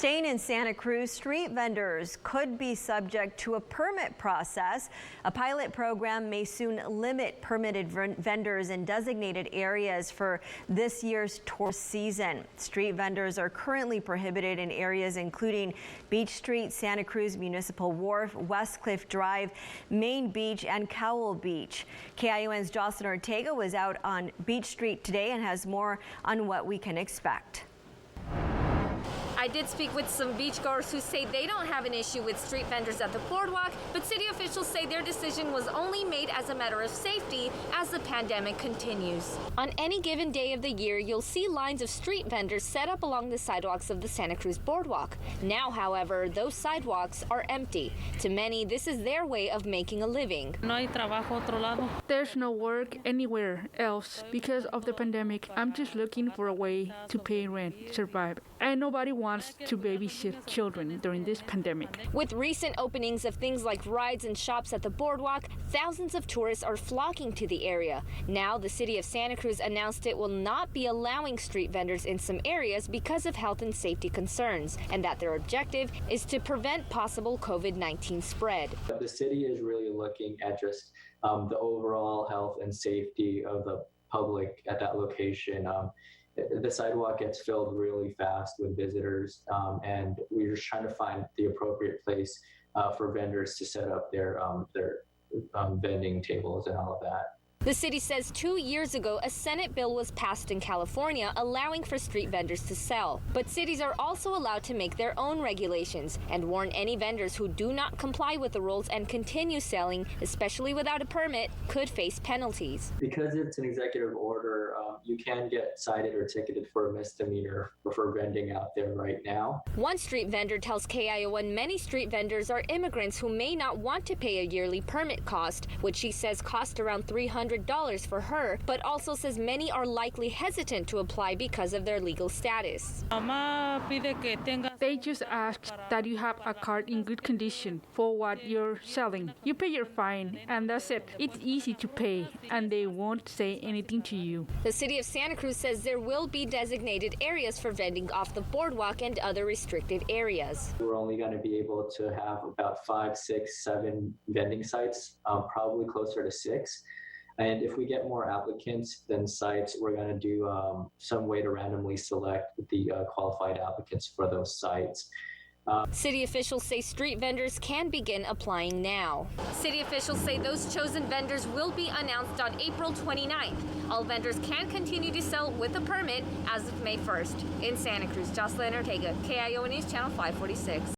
Staying in Santa Cruz, street vendors could be subject to a permit process. A pilot program may soon limit permitted vendors in designated areas for this year's tourist season. Street vendors are currently prohibited in areas including Beach Street, Santa Cruz Municipal Wharf, West Cliff Drive, Main Beach, and Cowell Beach. KION's Jocelyn Ortega was out on Beach Street today and has more on what we can expect. I did speak with some beachgoers who say they don't have an issue with street vendors at the boardwalk, but city officials say their decision was only made as a matter of safety as the pandemic continues. On any given day of the year, you'll see lines of street vendors set up along the sidewalks of the Santa Cruz boardwalk. Now, however, those sidewalks are empty. To many, this is their way of making a living. There's no work anywhere else because of the pandemic. I'm just looking for a way to pay rent, survive, and nobody wants to babysit children during this pandemic. With recent openings of things like rides and shops at the boardwalk, thousands of tourists are flocking to the area. Now, the city of Santa Cruz announced it will not be allowing street vendors in some areas because of health and safety concerns, and that their objective is to prevent possible COVID-19 spread. The city is really looking at just the overall health and safety of the public at that location. The sidewalk gets filled really fast with visitors, and we're just trying to find the appropriate place for vendors to set up their vending tables and all of that. The city says 2 years ago, a Senate bill was passed in California allowing for street vendors to sell. But cities are also allowed to make their own regulations and warn any vendors who do not comply with the rules and continue selling, especially without a permit, could face penalties. Because it's an executive order, you can get cited or ticketed for a misdemeanor for vending out there right now. One street vendor tells KION many street vendors are immigrants who may not want to pay a yearly permit cost, which she says cost around $300 for her, but also says many are likely hesitant to apply because of their legal status. They just ask that you have a card in good condition for what you're selling. You pay your fine, and that's it. It's easy to pay, and they won't say anything to you. The city of Santa Cruz says there will be designated areas for vending off the boardwalk and other restricted areas. We're only going to be able to have about 5, 6, 7 vending sites, probably closer to 6. And if we get more applicants than sites, we're going to do some way to randomly select the qualified applicants for those sites. City officials say street vendors can begin applying now. City officials say those chosen vendors will be announced on April 29th. All vendors can continue to sell with a permit as of May 1st. In Santa Cruz, Jocelyn Ortega, KIO News Channel 546.